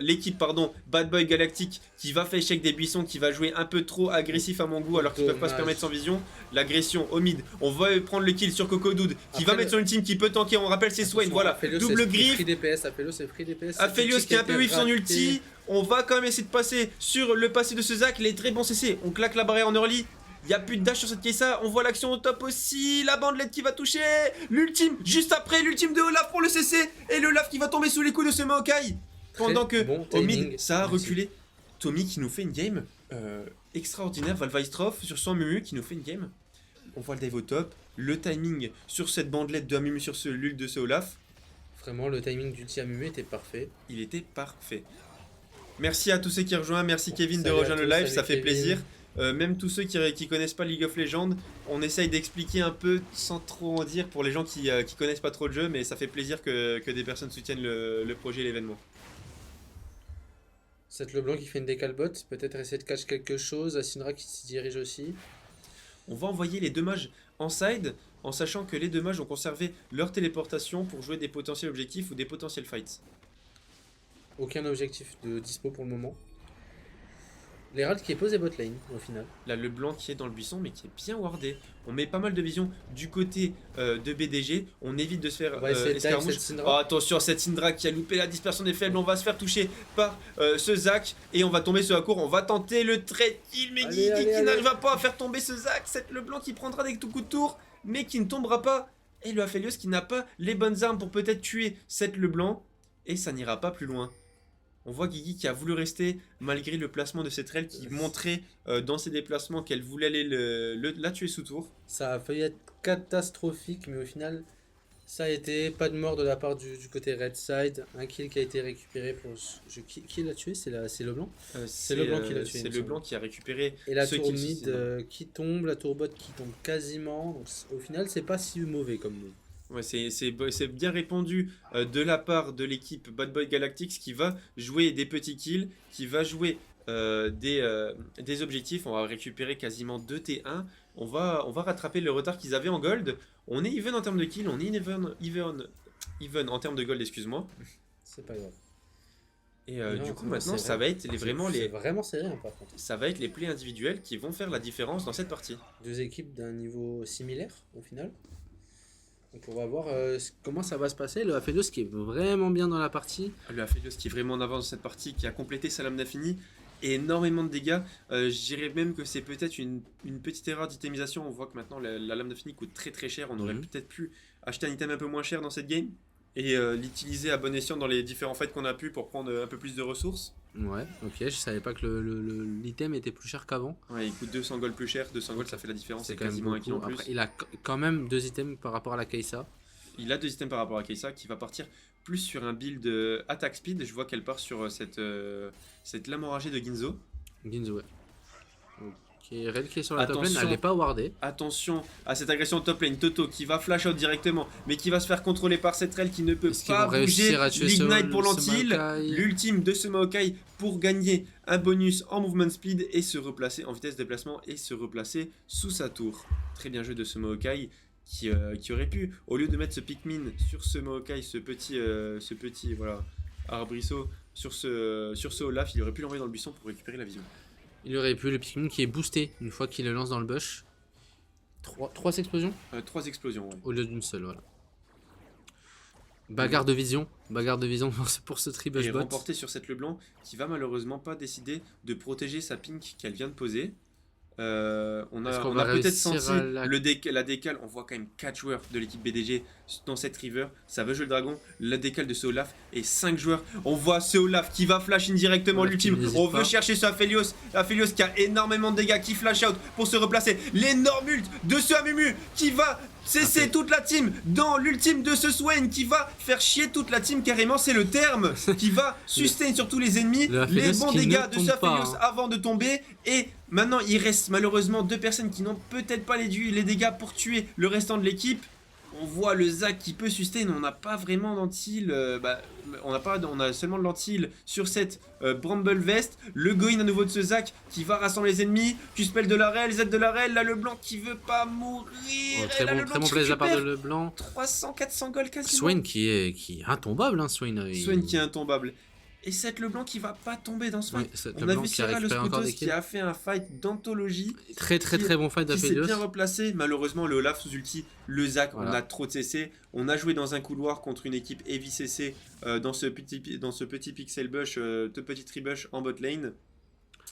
l'équipe Bad Boy Galactic qui va faire check des buissons, qui va jouer un peu trop agressif à mon goût alors qu'ils peuvent pas se Dommage. permettre sans vision. L'agression au mid. On va prendre le kill sur Cocodoud qui Après, va mettre son ultime, qui peut tanker. On rappelle c'est Swain. Attention, Voilà, Aphelios, double c'est griffe. Free DPS. Aphelios, c'est free DPS. Aphelios qui a un peu whiff son raté. ulti. On va quand même essayer de passer sur le passé de ce Zac. Les très bons CC. On claque la barrière en early. Il n'y a plus de dash sur cette Kessa. On voit l'action au top aussi. La bandelette qui va toucher. L'ultime juste après. L'ultime de Olaf pour le CC. Et le Olaf qui va tomber sous les coups de ce Maokai. Pendant que bon au mid, timing. ça a Merci. reculé. Tommy qui nous fait une game extraordinaire. Valvaistroph sur son Mumu qui nous fait une game. On voit le dive au top. Le timing sur cette bandelette de Mumu sur ce l'ult de ce Olaf. Vraiment, le timing d'ulti à Mumu était parfait. Il était parfait. Merci à tous ceux qui rejoignent. Merci Kevin de Salut à rejoindre le tous, live. salut Ça fait Kevin. plaisir. Même tous ceux qui connaissent pas League of Legends, on essaye d'expliquer un peu sans trop en dire pour les gens qui connaissent pas trop le jeu, mais ça fait plaisir que des personnes soutiennent le projet et l'événement. Seth Leblanc qui fait une décalbot. Peut-être essayer de catch quelque chose. Asynra qui s'y dirige aussi. On va envoyer les deux mages en side en sachant que les deux mages ont conservé leur téléportation pour jouer des potentiels objectifs ou des potentiels fights. Aucun objectif de dispo pour le moment. L'Herald qui est posé bot lane au final. Là, le blanc qui est dans le buisson, mais qui est bien wardé. On met pas mal de vision du côté de BDG. On évite de se faire On va essayer de dive escarmouche. cette Syndra. Oh, attention, cette Syndra qui a loupé la dispersion des faibles. On va se faire toucher par ce Zac. Et on va tomber sur la cour. On va tenter le trade kill. Mais Allez, Guigui allez, qui allez. n'arrivera pas à faire tomber ce Zac. C'est le blanc qui prendra des coups de tour, mais qui ne tombera pas. Et le Aphelios qui n'a pas les bonnes armes pour peut-être tuer cette le blanc. Et ça n'ira pas plus loin. On voit Guigui qui a voulu rester malgré le placement de cette rail qui montrait dans ses déplacements qu'elle voulait aller la tuer sous tour. Ça a failli être catastrophique, mais au final, ça a été. Pas de mort de la part du côté red side. Un kill qui a été récupéré pour. Qui l'a tué? C'est le blanc. C'est le blanc qui l'a tué, il C'est me le semble. blanc qui a récupéré Et la ce tour kill mid suicide. qui tombe, la tour bot qui tombe quasiment. Donc, au final, c'est pas si mauvais comme move. Ouais, c'est bien répondu de la part de l'équipe Bad Boy Galactics qui va jouer des petits kills, qui va jouer des objectifs. On va récupérer quasiment 2 T1. On va rattraper le retard qu'ils avaient en gold. On est even en termes de kill, on est even en termes de gold, excuse-moi. C'est pas grave. Et Non, du coup, non, maintenant, c'est ça vrai. va être C'est vraiment serré, hein, par contre. ça va être les plays individuels qui vont faire la différence dans cette partie. Deux équipes d'un niveau similaire au final. Donc on va voir comment ça va se passer. Le Aphelios qui est vraiment bien dans la partie. Le Aphelios qui est vraiment en avance dans cette partie, qui a complété sa lame d'infini, et énormément de dégâts. Je dirais même que c'est peut-être une petite erreur d'itemisation. On voit que maintenant la lame d'infini coûte très très cher. On aurait peut-être pu acheter un item un peu moins cher dans cette game et l'utiliser à bon escient dans les différents fights qu'on a pu pour prendre un peu plus de ressources. Ouais, ok, je savais pas que l'item était plus cher qu'avant. Ouais, il coûte 200 gold plus cher. 200 gold, ça fait la différence. C'est quand même quasiment un kill en beaucoup. plus. Après, il a quand même 2 items par rapport à la Kai'Sa. Il a 2 items par rapport à Kai'Sa qui va partir plus sur un build attack speed. Je vois qu'elle part sur cette lame enragée de Ginzo. Ginzo, ouais. Ok, Red qui est sur la top lane, Attention. elle n'est pas wardée. Attention à cette agression de top lane. Toto qui va flash out directement, mais qui va se faire contrôler par cette Rel qui ne peut Est-ce qu'ils pas vont bouger. réussir à tuer L'ignite pour ce l'anti-heal, Maokai? l'ultime de ce Maokai pour gagner un bonus en movement speed et se replacer en vitesse de déplacement et se replacer sous sa tour. Très bien joué de ce Maokai qui aurait pu, au lieu de mettre ce Pikmin sur ce Maokai, ce petit voilà, arbrisseau sur ce Olaf, il aurait pu l'envoyer dans le buisson pour récupérer la vision. Il aurait pu le Pikmin qui est boosté une fois qu'il le lance dans le bush. 3 explosions 3 explosions, ouais. au lieu d'une seule, voilà. Bagarre de vision pour ce tribush Et bot. remporté sur cette Leblanc qui va malheureusement pas décider de protéger sa pink qu'elle vient de poser. On Est-ce qu'on a va peut-être réussir senti à la décale. On voit quand même 4 joueurs de l'équipe BDG dans cette river. Ça veut jouer le dragon. La décale de ce Olaf et 5 joueurs. On voit ce Olaf qui va flash indirectement Olaf l'ultime. qui n'hésite On pas. veut chercher ce Aphelios. Aphelios qui a énormément de dégâts, qui flash out pour se replacer. L'énorme ult de ce Amumu qui va cesser toute la team dans l'ultime de ce Swain qui va faire chier toute la team carrément. C'est le terme qui va sustain sur tous les ennemis. Le Aphelios Les bons qui dégâts ne de ce tombe pas, Aphelios hein. avant de tomber. Et maintenant, il reste malheureusement 2 personnes qui n'ont peut-être pas les dégâts pour tuer le restant de l'équipe. On voit le Zac qui peut sustain, on n'a pas vraiment d'anti-heal, on a seulement de l'anti-heal sur cette Bramble Vest. Le Goin à nouveau de ce Zac qui va rassembler les ennemis. Q-spell de la Rel, Z de la Rel, là le blanc qui veut pas mourir. Oh, Et là, le très blanc bon qui play de la part de récupère Leblanc. 300-400 gold quasiment. Swain qui est intombable, hein, Swain. Swain qui est intombable. Et cette Leblanc qui va pas tomber dans ce fight. Oui, c'est On a Leblanc vu qui a Sierra récupéré encore Lospoutos des qui kills. a fait un fight d'anthologie. Très bon fight Qui s'est d'Aphelios. bien replacé. Malheureusement, le Olaf sous ulti, le Zac, Voilà. on a trop de CC. On a joué dans un couloir contre une équipe Heavy CC dans ce petit pixel bush, de petit tribush en bot lane.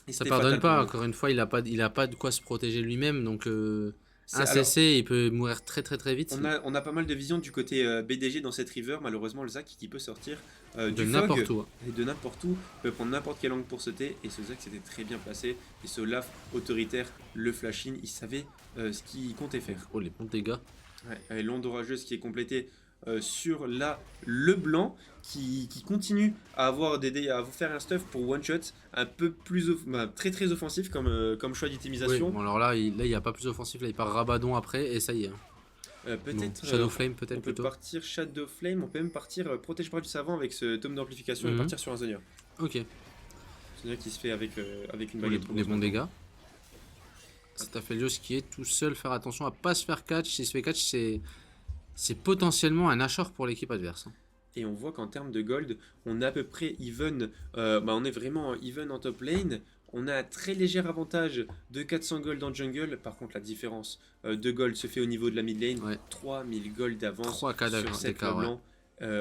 Et Ça c'était pardonne fatal pas, pour nous. encore une fois, il a pas de quoi se protéger lui-même, donc un Alors, CC, il peut mourir très vite. on a pas mal de vision du côté BDG dans cette river. Malheureusement, le Zac qui peut sortir de du n'importe fog où. et de n'importe où, peut prendre n'importe quel angle pour sauter. Et ce Zac s'était très bien placé. Et ce Olaf autoritaire, le flash-in, il savait ce qu'il comptait faire. Oh, les bons dégâts. Ouais, l'onde orageuse qui est complétée sur le blanc qui continue à avoir à vous faire un stuff pour one shot un peu plus très offensif comme choix Oui, d'utilisation. bon, alors là, il n'y a pas plus offensif, là il part Rabadon après et ça y est. Peut-être Shadow Flame peut-être on peut plutôt. partir Shadow Flame, on peut même partir protège par du savant avec ce tome d'amplification et Mhm. partir sur un Zonia. Ok, Zonia qui se fait avec une les, baguette. les bons dégâts. C'est Aphelios qui est tout seul, faire attention à pas se faire catch. S'il se fait catch, c'est potentiellement un Ashore pour l'équipe adverse. Hein. Et on voit qu'en termes de gold, on est à peu près even, on est vraiment even en top lane. On a un très léger avantage de 400 gold en jungle. Par contre, la différence de gold se fait au niveau de la mid lane. Ouais. 3000 gold d'avance 3K sur cette d'écart, ouais. blanc.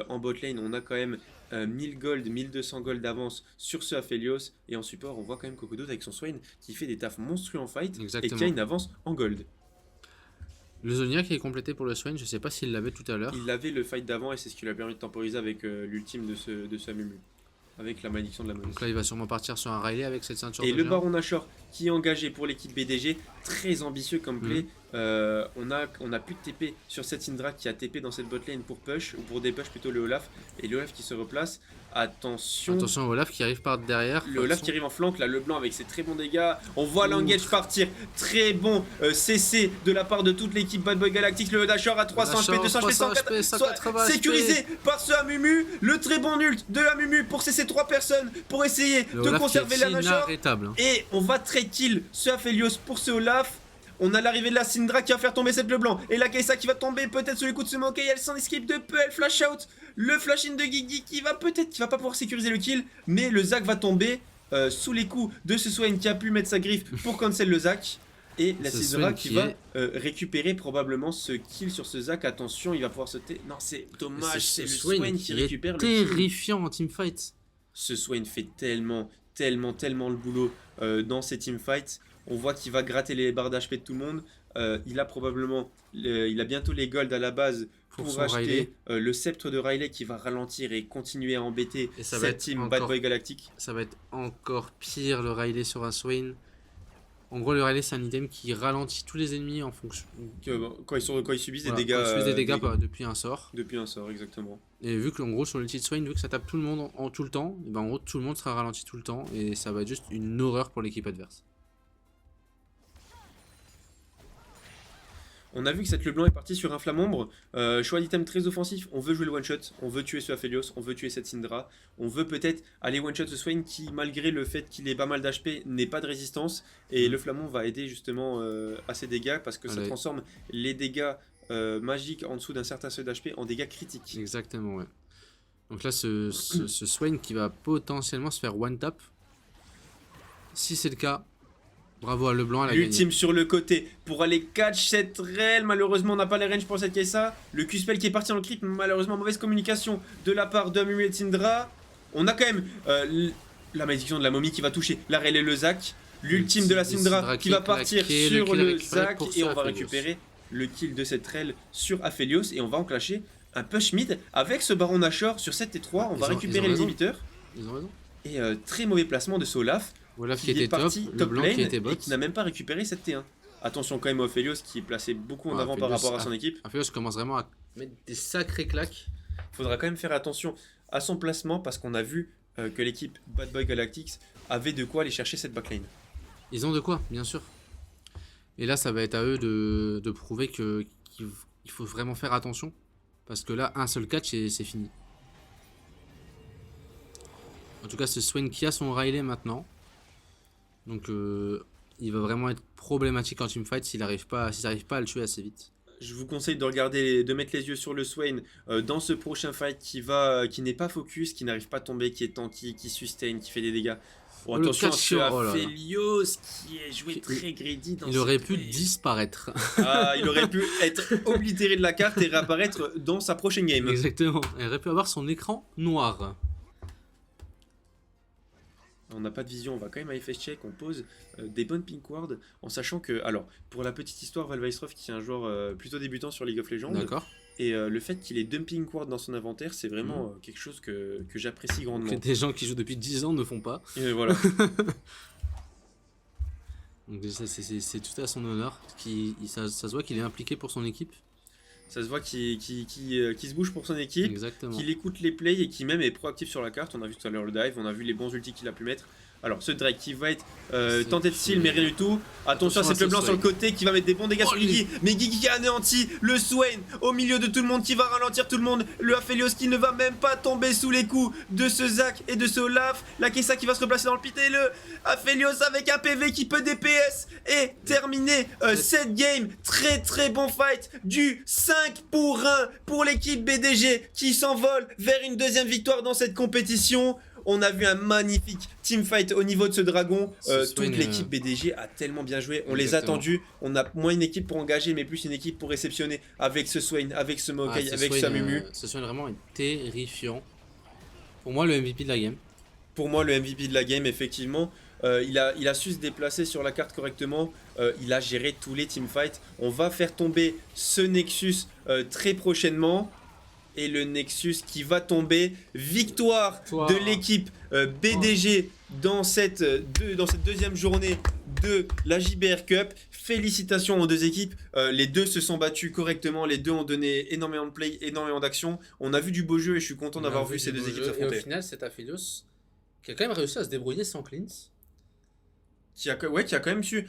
En bot lane, on a quand même 1000 gold, 1200 gold d'avance sur ce Aphelios. Et en support, on voit quand même Cocodo avec son Swain qui fait des tafs monstrueux en fight Exactement. et qui a une avance en gold. Le Zonia qui est complété pour le Swain, je sais pas s'il l'avait tout à l'heure. Il avait le fight d'avant et c'est ce qui lui a permis de temporiser avec l'ultime de ce Amumu. Avec la malédiction de la menace. Donc là, il va sûrement partir sur un Riley avec cette ceinture Et de le géant. Baron Nashor qui est engagé pour l'équipe BDG, très ambitieux comme play, on a plus de TP sur cette Syndra qui a TP dans cette botlane pour push, ou pour dépush plutôt le Olaf, et le Olaf qui se replace. Attention au Olaf qui arrive par derrière. le Olaf qui arrive en flanc, là le blanc avec ses très bons dégâts. On voit l'engage partir. Très bon CC de la part de toute l'équipe Bad Boy Galactic. Le Dashor à 300 HP, 200 HP, 180 sécurisé par ce Amumu. Le très bon ult de Amumu pour cesser 3 personnes pour essayer de conserver la Nashor. Et on va trade kill ce Aphelios pour ce Olaf. On a l'arrivée de la Syndra qui va faire tomber cette bleu blanc. Et la Kai'Sa qui va tomber peut-être sous les coups de ce Maokai. Elle s'en escape de peu, elle flash out. Le flash in de Gigi qui va pas pouvoir sécuriser le kill. Mais le Zac va tomber sous les coups de ce Swain qui a pu mettre sa griffe pour cancel le Zac. Et la Syndra qui va récupérer probablement ce kill sur ce Zac. Attention, il va pouvoir sauter. Non, c'est dommage, c'est le Swain qui récupère le kill. Terrifiant en teamfight. Ce Swain fait tellement le boulot dans ces teamfights. On voit qu'il va gratter les barres d'HP de tout le monde. Il a probablement, il a bientôt les golds à la base pour acheter le sceptre de Riley qui va ralentir et continuer à embêter cette team Bad Boy Galactic. Ça va être encore pire le Riley sur un Swain. En gros, le Riley c'est un item qui ralentit tous les ennemis en fonction. Quand ils subissent des dégâts. Quand ils subissent des dégâts depuis un sort. Depuis un sort, exactement. Et vu que en gros sur l'ulti de Swain, vu que ça tape tout le monde en tout le temps, et ben en gros tout le monde sera ralenti tout le temps et ça va être juste une horreur pour l'équipe adverse. On a vu que cette le blanc est parti sur un flamombre, choix d'item très offensif, on veut jouer le one shot, on veut tuer ce Aphelios, on veut tuer cette Syndra, on veut peut-être aller one shot ce Swain qui malgré le fait qu'il ait pas mal d'HP n'ait pas de résistance et le flamon va aider justement à ses dégâts parce que ça transforme les dégâts magiques en dessous d'un certain seuil d'HP en dégâts critiques. Exactement, ouais. Donc là ce Swain qui va potentiellement se faire one tap, si c'est le cas. Bravo à Leblanc, elle a gagné. L'ultime sur le côté pour aller catch cette rail. Malheureusement, on n'a pas les range pour cette Kai'Sa. Le Q-spell qui est parti en creep. Malheureusement, mauvaise communication de la part de Amumu et Syndra. On a quand même la malédiction de la momie qui va toucher la rail et le Zac. L'ultime de la Syndra qui va partir sur le Zac. Et on va récupérer le kill de cette rail sur Aphelios. Et on va enclencher un push mid avec ce Baron Nashor sur 7 T3. On va récupérer l'inhibiteur. Ils ont raison. Et très mauvais placement de Solaf. Olaf qui était top, le blanc qui était bot. Et qui n'a même pas récupéré cette T1. Attention quand même au Aphelios qui est placé beaucoup en avant par rapport à son équipe. Aphelios commence vraiment à mettre des sacrés claques. Faudra quand même faire attention à son placement parce qu'on a vu que l'équipe Bad Boy Galactics avait de quoi aller chercher cette backline. Ils ont de quoi, bien sûr. Et là ça va être à eux de prouver qu'il faut vraiment faire attention. Parce que là un seul catch et c'est fini. En tout cas ce Swain qui a son Riley maintenant. Donc il va vraiment être problématique en teamfight s'ils n'arrivent pas à le tuer assez vite. Je vous conseille de mettre les yeux sur le Swain dans ce prochain fight qui n'est pas focus, qui n'arrive pas à tomber, qui est tanky, qui sustain, qui fait des dégâts. Bon, attention à Aphelios qui est joué très greedy dans il aurait pu disparaître. Il aurait pu être oblitéré de la carte et réapparaître dans sa prochaine game. Exactement, il aurait pu avoir son écran noir. On n'a pas de vision, on va quand même à FS check, on pose des bonnes pink wards en sachant que, alors pour la petite histoire, Valvaisroff qui est un joueur plutôt débutant sur League of Legends, et le fait qu'il ait dumping ward dans son inventaire, c'est vraiment quelque chose que j'apprécie grandement. Que des gens qui jouent depuis 10 ans ne font pas. Et voilà. Donc c'est tout à son honneur, ça se voit qu'il est impliqué pour son équipe. Ça se voit qu'il se bouge pour son équipe, qu'il écoute les plays et qui même est proactif sur la carte. On a vu tout à l'heure le dive, on a vu les bons ultis qu'il a pu mettre. Alors ce Drake qui va être tenté de seal mais rien du tout. Attention à cette le blanc sur le côté qui va mettre des bons dégâts sur Gigi. Mais Gigi qui a anéanti le Swain au milieu de tout le monde qui va ralentir tout le monde. Le Aphelios qui ne va même pas tomber sous les coups de ce Zac et de ce Olaf. La Kai'Sa qui va se replacer dans le pit et le Aphelios avec un PV qui peut DPS et terminer cette game. Très bon fight du 5 pour 1 pour l'équipe BDG qui s'envole vers une deuxième victoire dans cette compétition. On a vu un magnifique teamfight au niveau de ce dragon. Toute l'équipe BDG a tellement bien joué. On les a attendus. On a moins une équipe pour engager, mais plus une équipe pour réceptionner avec ce Swain, avec ce Maokai, avec ce Amumu. Ce Swain vraiment est terrifiant. Pour moi, le MVP de la game. Pour moi, le MVP de la game, effectivement. Il a su se déplacer sur la carte correctement. Il a géré tous les teamfights. On va faire tomber ce Nexus très prochainement. Et le Nexus qui va tomber. Victoire de l'équipe BDG dans cette deuxième journée de la JBR Cup. Félicitations aux deux équipes. Les deux se sont battus correctement. Les deux ont donné énormément de play, énormément d'action. On a vu du beau jeu et je suis content On a d'avoir vu du ces deux beau équipes jeu. Et au s'affronter. final, c'est Aphelios qui a quand même réussi à se débrouiller sans cleans. Qui a quand même su.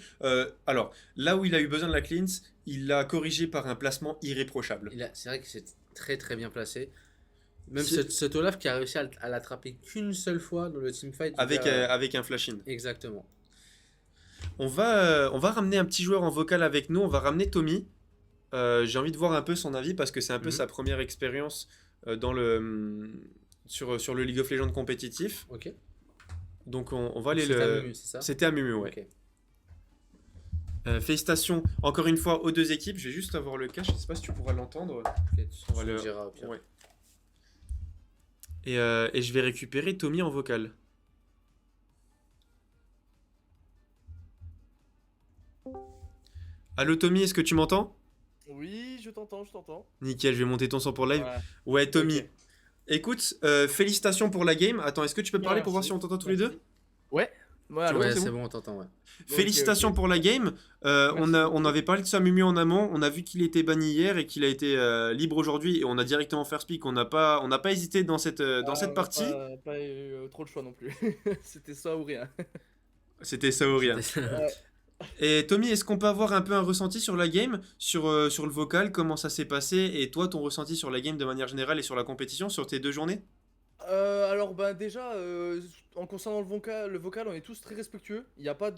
Alors, là où il a eu besoin de la cleanse, il l'a corrigé par un placement irréprochable. C'est vrai que c'est très très bien placé. Même Si- cet Olaf qui a réussi à l'attraper qu'une seule fois dans le teamfight. avec un flash-in. Exactement. On va ramener un petit joueur en vocal avec nous. On va ramener Tommy. J'ai envie de voir un peu son avis parce que c'est un peu Mhm. sa première expérience sur le League of Legends compétitif. Ok. Donc on va aller C'était à le. Mumu, c'est ça? C'était à Mumu, ouais. Ok. Félicitations encore une fois aux deux équipes. Je vais juste avoir le cache. Je sais pas si tu pourras l'entendre. Ok, On va tu le- me diras au pire. Ouais. Et je vais récupérer Tommy en vocal. Allô Tommy, est-ce que tu m'entends? Oui, je t'entends, je t'entends. Nickel, je vais monter ton son pour live. Voilà. Ouais, Tommy. Ok. Écoute, félicitations pour la game. Attends, est-ce que tu peux parler pour voir Merci. si on t'entend tous les deux? Ouais, allô, Ouais, c'est c'est bon. bon, on t'entend, ouais. Félicitations ok. pour la game. On avait parlé de ça Mumu en amont. On a vu qu'il était banni hier et qu'il a été libre aujourd'hui. Et on a directement fait speak. On n'a pas hésité dans cette On n'a partie. pas eu trop de choix non plus. C'était ça ou rien. C'était ça ou rien. Ouais. Et Tommy, est-ce qu'on peut avoir un peu un ressenti sur la game, sur le vocal, comment ça s'est passé, et toi, ton ressenti sur la game de manière générale et sur la compétition, sur tes 2 journées? Alors ben déjà, en concernant le vocal, on est tous très respectueux. Il n'y a pas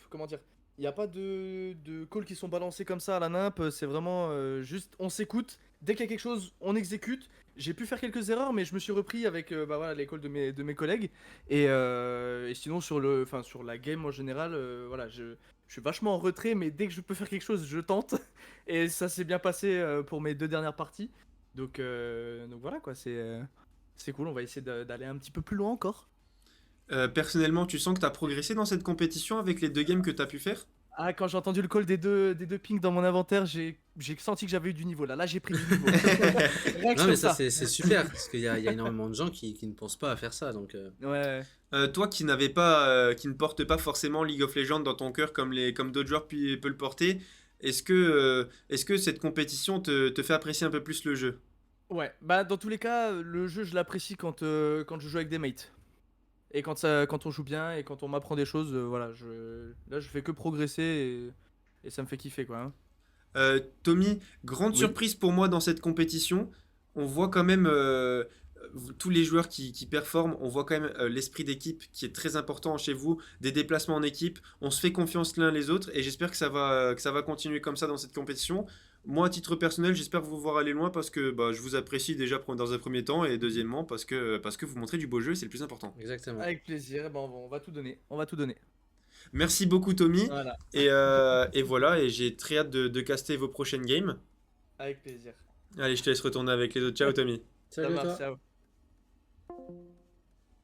comment dire? Il n'y a pas de calls qui sont balancés comme ça à la nimp. C'est vraiment juste, on s'écoute. Dès qu'il y a quelque chose, on exécute. J'ai pu faire quelques erreurs, mais je me suis repris avec bah voilà, les calls de mes collègues. Et sinon, sur la game en général, voilà, je suis vachement en retrait, mais dès que je peux faire quelque chose, je tente. Et ça s'est bien passé pour mes 2 dernières parties. Donc voilà quoi, c'est cool, on va essayer d'aller un petit peu plus loin encore. Personnellement, tu sens que tu as progressé dans cette compétition avec les 2 games que tu as pu faire? Ah, quand j'ai entendu le call des deux pings dans mon inventaire, j'ai senti que j'avais eu du niveau là. Là, j'ai pris du niveau. Rien que Non, mais sur ça, c'est super, parce qu'il y a énormément de gens qui ne pensent pas à faire ça, donc... Ouais. Toi qui qui ne porte pas forcément League of Legends dans ton cœur comme d'autres joueurs peuvent le porter, est-ce que cette compétition te fait apprécier un peu plus le jeu? Ouais, bah dans tous les cas, le jeu, je l'apprécie quand je joue avec des mates. Et quand on joue bien et quand on m'apprend des choses, voilà, là, je fais que progresser et ça me fait kiffer quoi, hein. Tommy, grande Oui. surprise pour moi dans cette compétition. On voit quand même tous les joueurs qui performent. On voit quand même l'esprit d'équipe qui est très important chez vous, des déplacements en équipe. On se fait confiance l'un les autres et j'espère que ça va continuer comme ça dans cette compétition. Moi, à titre personnel, j'espère vous voir aller loin parce que bah, je vous apprécie déjà dans un premier temps et deuxièmement parce que vous montrez du beau jeu, c'est le plus important. Exactement. Avec plaisir, ben, on va tout donner. On va tout donner. Merci beaucoup, Tommy. Voilà, Et voilà, et j'ai très hâte de caster vos prochaines games. avec plaisir. Allez, je te laisse retourner avec les autres. Ciao, Tommy. Ça Salut à marche, toi. ciao.